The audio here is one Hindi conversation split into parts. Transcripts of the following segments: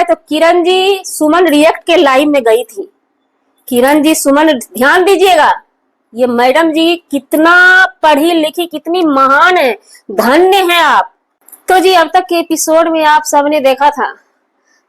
तो किरण जी सुमन रिएक्ट के लाइव में गई थी। किरण जी, सुमन, ध्यान दीजिएगा, ये मैडम जी कितना पढ़ी लिखी, कितनी महान है, धन्य है आप। तो जी अब तक के एपिसोड में आप सबने देखा था,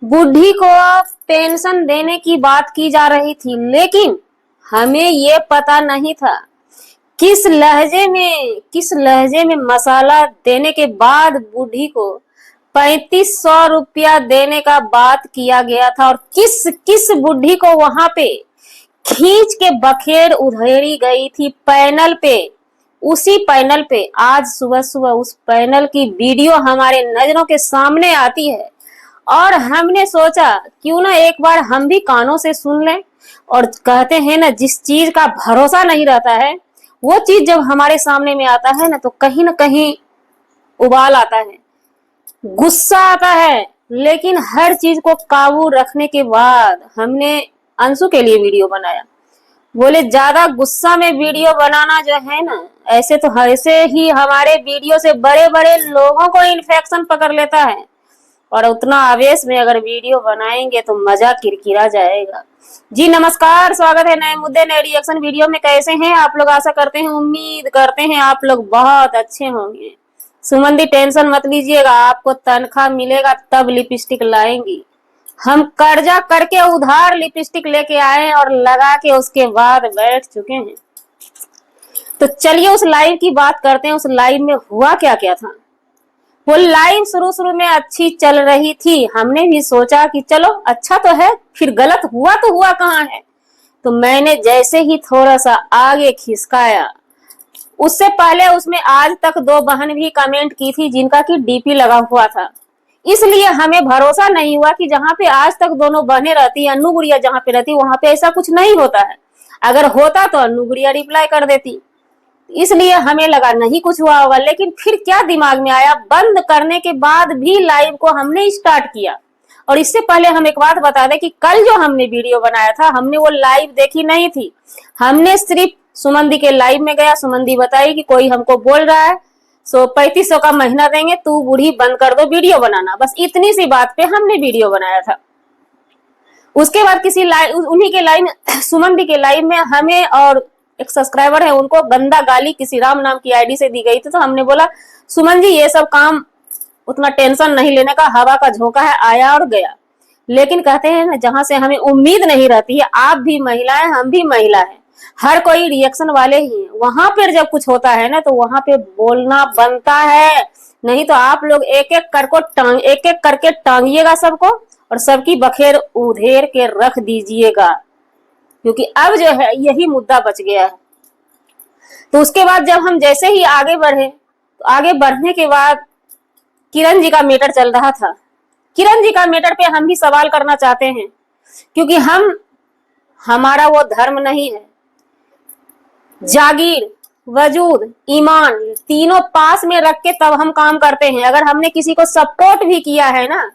बुढ़ी को पेंशन देने की बात की जा रही थी, लेकिन हमें ये पता नहीं था किस लहजे में मसाला देने के बाद बुढ़ी को 3500 रुपया देने का बात किया गया था, और किस किस बुढ़ी को वहां पे खींच के बखेर उधेड़ी गई थी पैनल पे। उसी पैनल पे आज सुबह सुबह उस पैनल की वीडियो हमारे नजरों के सामने आती है, और हमने सोचा क्यों ना एक बार हम भी कानों से सुन लें। और कहते हैं ना, जिस चीज का भरोसा नहीं रहता है वो चीज जब हमारे सामने में आता है ना, तो कहीं ना कहीं उबाल आता है, गुस्सा आता है। लेकिन हर चीज को काबू रखने के बाद हमने अंशु के लिए वीडियो बनाया। बोले ज्यादा गुस्सा में वीडियो बनाना जो है ना, ऐसे ही हमारे वीडियो से बड़े बड़े लोगों को इन्फेक्शन पकड़ लेता है, और उतना आवेश में अगर वीडियो बनाएंगे तो मजा किरकिरा जाएगा। जी नमस्कार, स्वागत है नए मुद्दे नए रिएक्शन वीडियो में। कैसे हैं आप लोग? आशा करते हैं, उम्मीद करते हैं आप लोग बहुत अच्छे होंगे। सुमन दी टेंशन मत लीजिएगा, आपको तनख्वाह मिलेगा तब लिपस्टिक लाएंगी। हम कर्जा करके उधार लिपस्टिक लेके आए और लगा के उसके बाद बैठ चुके हैं। तो चलिए उस लाइव की बात करते हैं। उस लाइव में हुआ क्या क्या था। वो लाइव शुरू में अच्छी चल रही थी, हमने भी सोचा कि चलो अच्छा तो है, फिर गलत हुआ तो हुआ कहाँ है। तो मैंने जैसे ही थोड़ा सा आगे खिसकाया, उससे पहले उसमें आज तक 2 बहन भी कमेंट की थी जिनका कि डीपी लगा हुआ था, इसलिए हमें भरोसा नहीं हुआ कि जहाँ पे आज तक दोनों बहनें रहती, अन्नू गुड़िया जहाँ पे रहती वहां पे ऐसा कुछ नहीं होता है। अगर होता तो अन्नू गुड़िया रिप्लाई कर देती, इसलिए हमें लगा नहीं कुछ हुआ होगा। लेकिन फिर क्या दिमाग में आया, बंद करने के बाद भी लाइव को हमने स्टार्ट किया। और इससे पहले हम एक बात बता दें कि कल जो हमने वीडियो बनाया था, हमने वो लाइव देखी नहीं थी। हमने सिर्फ सुमन दी के लाइव में गया, सुमन दी बताई कि कोई हमको बोल रहा है 3500 का महीना देंगे, तू बूढ़ी बंद कर दो वीडियो बनाना। बस इतनी सी बात पे हमने वीडियो बनाया था। उसके बाद किसी लाइव, उन्हीं के लाइव में, सुमन दी के लाइव में हमें और एक सब्सक्राइबर है उनको गंदा गाली किसी राम नाम की आईडी से दी गई थी। तो हमने बोला सुमन जी ये सब काम उतना टेंशन नहीं लेने का, हवा का झोंका है, आया और गया। लेकिन कहते हैं ना, जहां से हमें उम्मीद नहीं रहती है, आप भी महिला है, हम भी महिला है, हर कोई रिएक्शन वाले ही है, वहां पर जब कुछ होता है ना तो वहां पे बोलना बनता है। नहीं तो आप लोग एक एक करके टांगिएगा सबको, और सबकी बखेर उधेर के रख दीजिएगा, क्योंकि अब जो है यही मुद्दा बच गया है। तो उसके बाद जब हम जैसे ही आगे बढ़े, तो आगे बढ़ने के बाद किरण जी का मैटर चल रहा था। किरण जी का मैटर पे हम भी सवाल करना चाहते हैं, क्योंकि हमारा वो धर्म नहीं है। जागीर, वजूद, ईमान तीनों पास में रख के तब हम काम करते हैं। अगर हमने किसी को सपोर्ट भी किया है ना,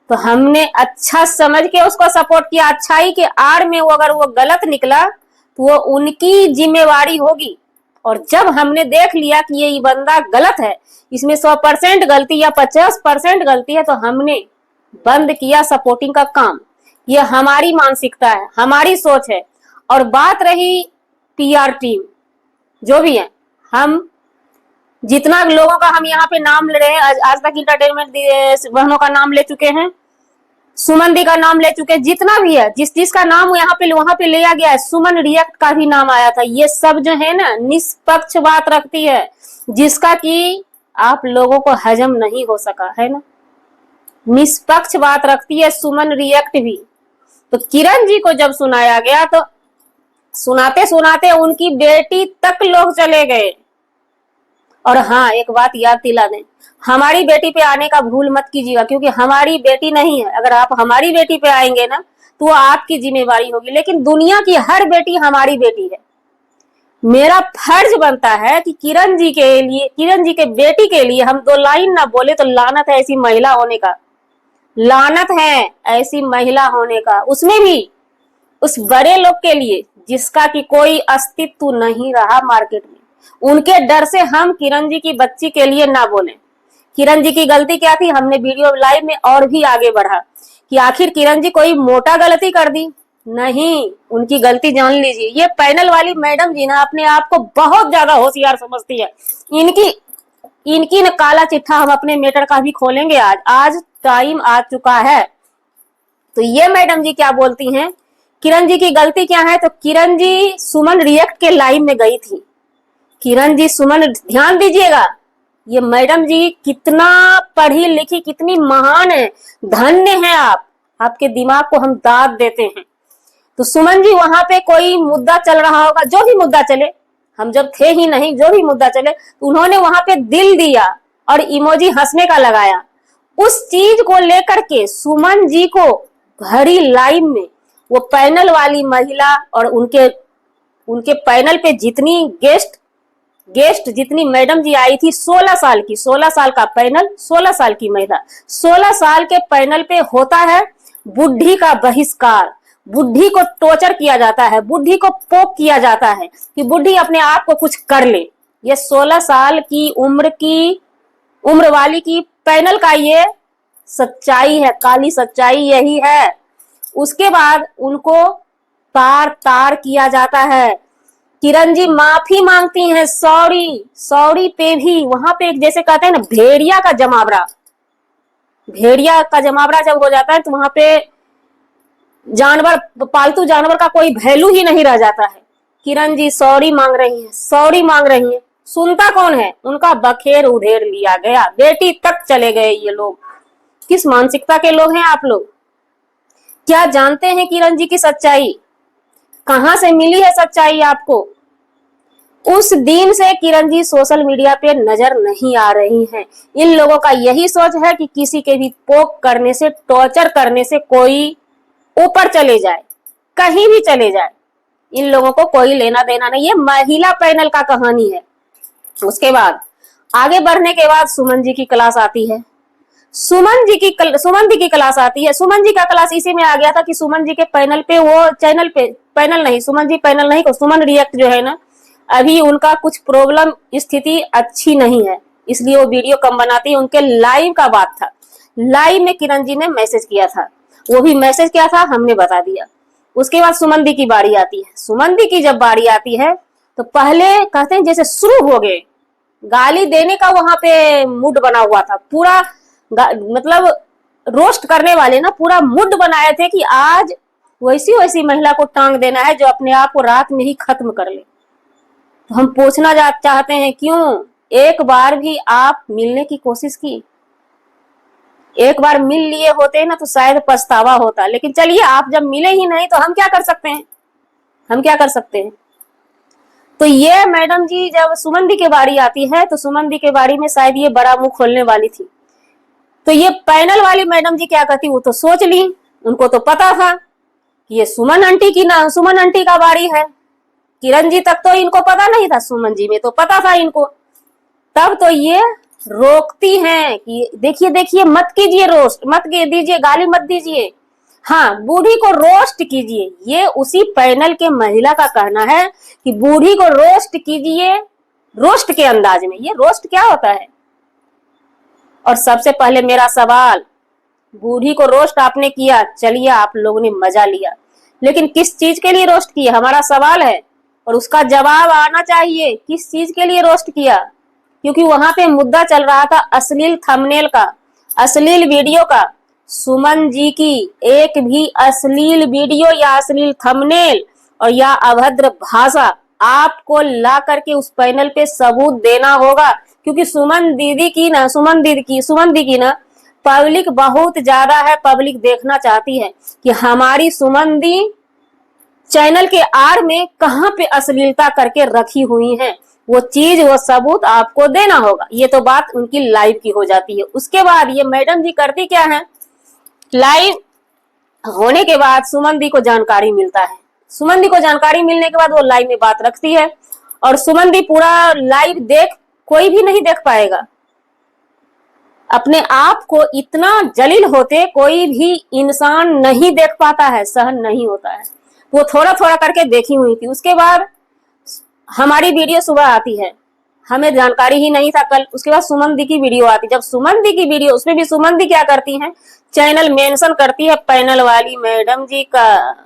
तो हमने अच्छा समझ के उसको सपोर्ट किया। अच्छाई के आड़ में अगर वो गलत निकला तो वो उनकी जिम्मेवारी होगी। और जब हमने देख लिया कि ये बंदा गलत है, इसमें 100% गलती या 50% गलती है, तो हमने बंद किया सपोर्टिंग का काम। ये हमारी मानसिकता है, हमारी सोच है। और बात रही पीआर टीम, जो भी है, हम जितना लोगों का हम यहाँ पे नाम ले रहे हैं, आज तक इंटरटेनमेंट बहनों का नाम ले चुके हैं, सुमन दी का नाम ले चुके हैं, जितना भी है, जिसका नाम यहाँ पे वहां पे लिया गया है, सुमन रिएक्ट का भी नाम आया था। ये सब जो है ना निष्पक्ष बात रखती है, जिसका कि आप लोगों को हजम नहीं हो सका है ना। निष्पक्ष बात रखती है सुमन रिएक्ट भी। तो किरण जी को जब सुनाया गया तो सुनाते सुनाते उनकी बेटी तक लोग चले गए। और हाँ, एक बात याद दिला दें, हमारी बेटी पे आने का भूल मत कीजिएगा, क्योंकि हमारी बेटी नहीं है। अगर आप हमारी बेटी पे आएंगे ना तो वो आपकी जिम्मेवारी होगी, लेकिन दुनिया की हर बेटी हमारी बेटी है। मेरा फर्ज बनता है कि किरण जी के बेटी के लिए हम 2 लाइन ना बोले तो लानत है ऐसी महिला होने का, लानत है ऐसी महिला होने का, उसमें भी उस बड़े लोग के लिए जिसका कि कोई अस्तित्व नहीं रहा मार्केट में। उनके डर से हम किरण जी की बच्ची के लिए ना बोले। किरण जी की गलती क्या थी, हमने वीडियो लाइव में और भी आगे बढ़ा कि आखिर किरण जी कोई मोटा गलती कर दी? नहीं, उनकी गलती जान लीजिए। ये पैनल वाली मैडम जी ना अपने आप को बहुत ज्यादा होशियार समझती है। इनकी इनकी न काला चिट्ठा हम अपने मेटर का भी खोलेंगे। आज टाइम आ चुका है। तो ये मैडम जी क्या बोलती हैं, किरण जी की गलती क्या है? तो किरण जी सुमन रिएक्ट के लाइव में गई थी। किरण जी सुमन, ध्यान दीजिएगा, ये मैडम जी कितना पढ़ी लिखी, कितनी महान है, धन्य है आप। आपके दिमाग को हम दाद देते हैं। तो सुमन जी वहां पे कोई मुद्दा चल रहा होगा, जो भी मुद्दा चले, हम जब थे ही नहीं, जो भी मुद्दा चले, तो उन्होंने वहां पे दिल दिया और इमोजी हंसने का लगाया। उस चीज को लेकर के सुमन जी को भरी लाइव में वो पैनल वाली महिला और उनके पैनल पे जितनी गेस्ट जितनी मैडम जी आई थी, 16 साल की, 16 साल का पैनल, 16 साल की महिला, 16 साल के पैनल पे होता है बुढ़ी का बहिष्कार। बुढ़ी को टॉर्चर किया जाता है, बुढ़ी को पोक किया जाता है कि बुढ़ी अपने आप को कुछ कर ले। ये 16 साल की उम्र वाली की पैनल का ये सच्चाई है, काली सच्चाई यही है। उसके बाद उनको तार किया जाता है। किरण जी माफी मांगती हैं, सॉरी पे भी वहां पे जैसे कहते हैं ना भेड़िया का जमावड़ा जब हो जाता है तो वहां पे पालतू जानवर का कोई वैल्यू ही नहीं रह जाता है। किरण जी सॉरी मांग रही हैं। सुनता कौन है? उनका बखेर उधेड़ लिया गया, बेटी तक चले गए। ये लोग किस मानसिकता के लोग हैं आप लोग? क्या जानते हैं किरण जी की सच्चाई? कहां से मिली है सच्चाई आपको? उस दिन से किरण जी सोशल मीडिया पे नजर नहीं आ रही हैं। इन लोगों का यही सोच है कि किसी के भी पोक करने से, टॉर्चर करने से कोई ऊपर चले जाए, कहीं भी चले जाए, इन लोगों को कोई लेना देना नहीं। ये महिला पैनल का कहानी है। उसके बाद आगे बढ़ने के बाद सुमन जी की क्लास आती है। सुमन जी की क्लास आती है। सुमन जी का क्लास इसी में आ गया था कि सुमन जी के पैनल पे, वो चैनल पे, पैनल नहीं, सुमन जी पैनल नहीं, को सुमन रिएक्ट जो है ना, अभी उनका कुछ प्रॉब्लम, स्थिति अच्छी नहीं है, इसलिए वो वीडियो कम बनाती है। उनके लाइव का बात था, लाइव में किरण जी ने मैसेज किया था, वो भी मैसेज क्या था हमने बता दिया। उसके बाद सुमन दी की बारी आती है। सुमन दी की जब बारी आती है तो पहले कहते हैं जैसे शुरू हो गए, गाली देने का वहां पे मूड बना हुआ था पूरा, मतलब रोस्ट करने वाले ना पूरा मूड बनाए थे कि आज वैसी महिला को टांग देना है जो अपने आप को रात में ही खत्म कर ले। तो हम पूछना चाहते हैं, क्यों एक बार भी आप मिलने की कोशिश की? एक बार मिल लिए होते ना तो शायद पछतावा होता, लेकिन चलिए आप जब मिले ही नहीं तो हम क्या कर सकते हैं? तो ये मैडम जी जब सुमन दी की बारी आती है तो सुमन दी के बारी में शायद ये बड़ा मुंह खोलने वाली थी। तो ये पैनल वाली मैडम जी क्या कहती, वो तो सोच ली, उनको तो पता था कि ये सुमन आंटी का बारी है। किरण जी तक तो इनको पता नहीं था, सुमन जी में तो पता था इनको। तब तो ये रोकती हैं कि देखिए मत कीजिए, रोस्ट मत दीजिए, गाली मत दीजिए, हाँ बूढ़ी को रोस्ट कीजिए। ये उसी पैनल के महिला का कहना है कि बूढ़ी को रोस्ट कीजिए, रोस्ट के अंदाज में। ये रोस्ट क्या होता है? और सबसे पहले मेरा सवाल, बूढ़ी को रोस्ट आपने किया, चलिए आप लोगों ने मजा लिया, लेकिन किस चीज के लिए रोस्ट किया हमारा सवाल है, और उसका जवाब आना चाहिए। किस चीज के लिए रोस्ट किया? क्योंकि वहां पे मुद्दा चल रहा था अश्लील थंबनेल का, अश्लील वीडियो का। सुमन जी की एक भी अश्लील वीडियो या अश्लील थंबनेल और या अभद्र भाषा आपको ला करके उस पैनल पे सबूत देना होगा, क्योंकि सुमन दी की ना पब्लिक बहुत ज्यादा है। पब्लिक देखना चाहती है कि हमारी सुमन दी चैनल के आड़ में कहां पे अश्लीलता करके रखी हुई है, वो चीज, वो सबूत आपको देना होगा। ये तो बात उनकी लाइव की हो जाती है। उसके बाद ये मैडम जी करती क्या है, लाइव होने के बाद सुमन दी को जानकारी मिलता है। सुमन दी को जानकारी मिलने के बाद वो लाइव में बात रखती है, और सुमन दी पूरा लाइव कोई भी नहीं देख पाएगा। अपने आप को इतना जलील होते कोई भी इंसान नहीं देख पाता है, सहन नहीं होता है। वो थोड़ा थोड़ा करके देखी हुई थी। उसके बाद हमारी वीडियो सुबह आती है, हमें जानकारी ही नहीं था। कल उसके बाद सुमन दी की वीडियो आती, जब सुमन दी की वीडियो, उसमें भी सुमन दी क्या करती हैं, चैनल मेंशन करती है पैनल वाली मैडम जी का।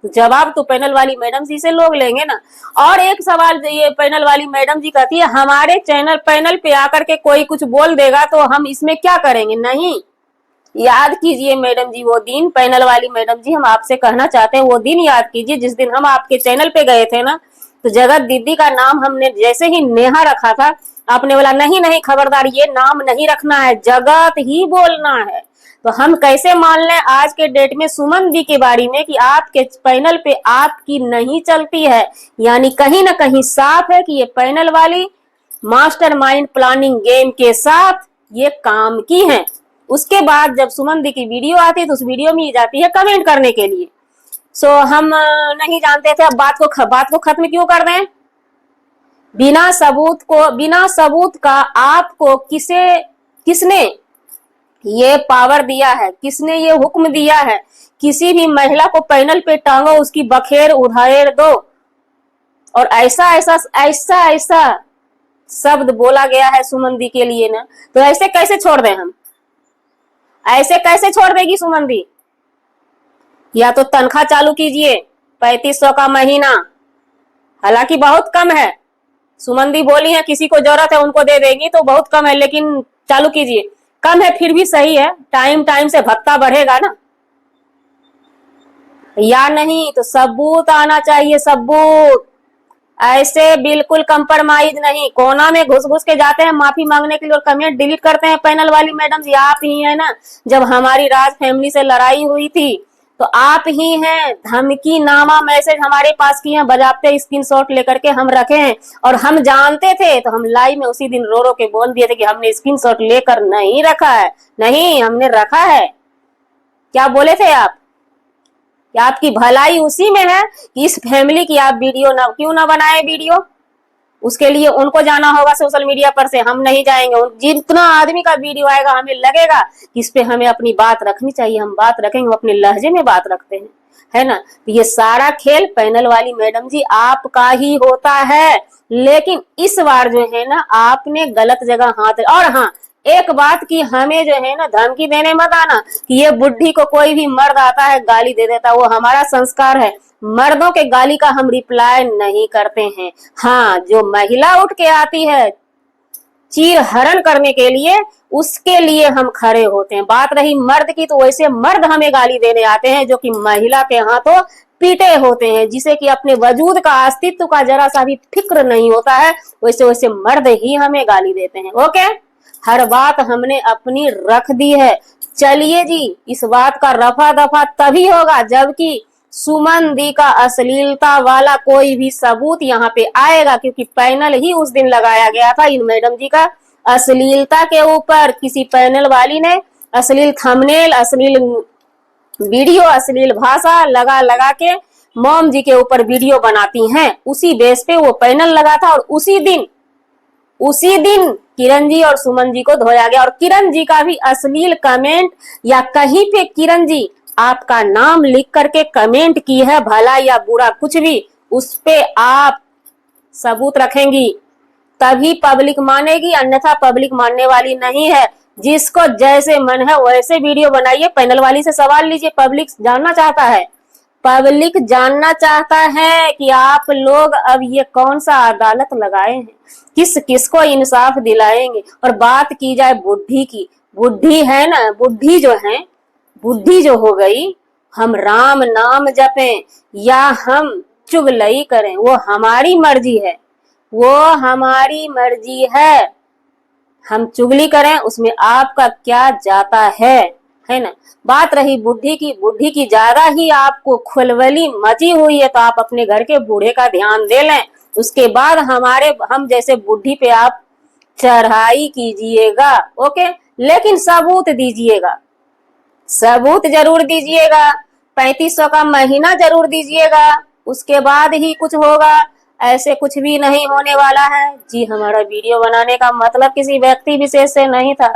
जवाब तो पैनल वाली मैडम जी से लोग लेंगे ना। और एक सवाल ये पैनल वाली मैडम जी कहती है, हमारे चैनल पैनल पे आकर के कोई कुछ बोल देगा तो हम इसमें क्या करेंगे। नहीं, याद कीजिए मैडम जी वो दिन, पैनल वाली मैडम जी हम आपसे कहना चाहते हैं वो दिन याद कीजिए जिस दिन हम आपके चैनल पे गए थे ना, तो जगत दीदी का नाम हमने जैसे ही नेहा रखा था, आपने बोला नहीं नहीं खबरदार ये नाम नहीं रखना है, जगत ही बोलना है। तो हम कैसे मान लें आज के डेट में सुमन दी के बारे में कि आपके पैनल पे आपकी नहीं चलती है। यानी कहीं ना कहीं साफ है कि ये पैनल वाली मास्टरमाइंड प्लानिंग गेम के साथ ये काम की है। उसके बाद जब सुमन दी की वीडियो आती है तो उस वीडियो में जाती है कमेंट करने के लिए। सो हम नहीं जानते थे, अब बात को खत्म क्यों कर दें। बिना सबूत का आपको किसने ये पावर दिया है, किसने ये हुक्म दिया है किसी भी महिला को पैनल पे टांगो उसकी बखेर उड़ाए दो। और ऐसा ऐसा ऐसा ऐसा शब्द बोला गया है सुमन दी के लिए ना, तो ऐसे कैसे छोड़ दें हम, ऐसे कैसे छोड़ देगी सुमन दी। या तो तनख्वाह चालू कीजिए 3500 का महीना, हालांकि बहुत कम है। सुमन दी बोली है किसी को जरूरत है उनको दे देगी तो बहुत कम है, लेकिन चालू कीजिए। कम है फिर भी सही है, टाइम से भत्ता बढ़ेगा ना। या नहीं तो सबूत आना चाहिए, सबूत। ऐसे बिल्कुल कंप्रोमाइज नहीं, कोना में घुस घुस के जाते हैं माफी मांगने के लिए और कमेंट डिलीट करते हैं। पैनल वाली मैडम जी आप ही है ना, जब हमारी राज फैमिली से लड़ाई हुई थी तो आप ही हैं, धमकी नामा मैसेज हमारे पास किए हैं, बजाते स्क्रीनशॉट लेकर के हम रखे हैं। और हम जानते थे तो हम लाइव में उसी दिन रो रो के बोल दिए थे कि हमने स्क्रीनशॉट लेकर नहीं रखा है, नहीं हमने रखा है। क्या बोले थे आप कि आपकी भलाई उसी में है कि इस फैमिली की आप वीडियो ना क्यों ना बनाए वीडियो, उसके लिए उनको जाना होगा सोशल मीडिया पर से, हम नहीं जाएंगे। जितना आदमी का वीडियो आएगा हमें लगेगा कि इस पे हमें अपनी बात रखनी चाहिए, हम बात रखेंगे, हम अपने लहजे में बात रखते हैं, है ना। तो ये सारा खेल पैनल वाली मैडम जी आपका ही होता है। लेकिन इस बार जो है ना आपने गलत जगह हाथ। और हाँ एक बात की हमें जो है ना धमकी देने मत आना कि ये बुढ़ी को कोई भी मर्द आता है गाली दे देता, वो हमारा संस्कार है। मर्दों के गाली का हम रिप्लाई नहीं करते हैं। हाँ जो महिला उठ के आती है चीर हरण करने के लिए, उसके लिए हम खड़े होते हैं। बात रही मर्द की, तो वैसे मर्द हमें गाली देने आते हैं जो कि महिला के हाथों पीटे होते हैं, जिसे कि अपने वजूद का अस्तित्व का जरा सा भी फिक्र नहीं होता है, वैसे वैसे मर्द ही हमें गाली देते हैं। ओके, हर बात हमने अपनी रख दी है। चलिए जी, इस बात का रफा दफा तभी होगा जबकि सुमन दी का अश्लीलता वाला कोई भी सबूत यहाँ पे आएगा, क्योंकि पैनल ही उस दिन लगाया गया था इन मैडम जी का अश्लीलता के ऊपर। किसी पैनल वाली ने अश्लील थंबनेल, अश्लील वीडियो, अश्लील भाषा लगा लगा के मॉम जी के ऊपर वीडियो बनाती हैं, उसी बेस पे वो पैनल लगा था। और उसी दिन किरण जी और सुमन जी को धोया गया। और किरण जी का भी अश्लील कमेंट या कहीं पे किरण जी आपका नाम लिख करके कमेंट की है, भला या बुरा कुछ भी, उस पे आप सबूत रखेंगी तभी पब्लिक मानेगी, अन्यथा पब्लिक मानने वाली नहीं है। जिसको जैसे मन है वैसे वीडियो बनाइए। पैनल वाली से सवाल लीजिए, पब्लिक जानना चाहता है, पब्लिक जानना चाहता है कि आप लोग अब ये कौन सा अदालत लगाए हैं, किस किस को इंसाफ दिलाएंगे। और बात की जाए बुढ़ी की, बुढ़ी है ना, बुढ़ी जो हो गई, हम राम नाम जपें या हम चुगलई करें वो हमारी मर्जी है, वो हमारी मर्जी है। हम चुगली करें उसमें आपका क्या जाता है ना। बात रही बुढ़ी की ज्यादा ही आपको खुलवली मची हुई है तो आप अपने घर के बूढ़े का ध्यान दे लें, उसके बाद हम जैसे बुढ़ी पे आप चढ़ाई कीजिएगा। ओके, लेकिन सबूत दीजिएगा, सबूत जरूर दीजिएगा, 3500 का महीना जरूर दीजिएगा, उसके बाद ही कुछ होगा। ऐसे कुछ भी नहीं होने वाला है जी। हमारा वीडियो बनाने का मतलब किसी व्यक्ति विशेष से नहीं था,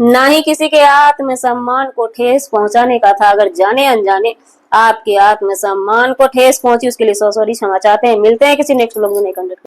ना ही किसी के आत्मसम्मान को ठेस पहुंचाने का था। अगर जाने अनजाने आपके आत्मसम्मान को ठेस पहुंची उसके लिए सॉरी क्षमा चाहते हैं। मिलते हैं किसी नेक्स्ट व्लॉग में नए कंटेंट।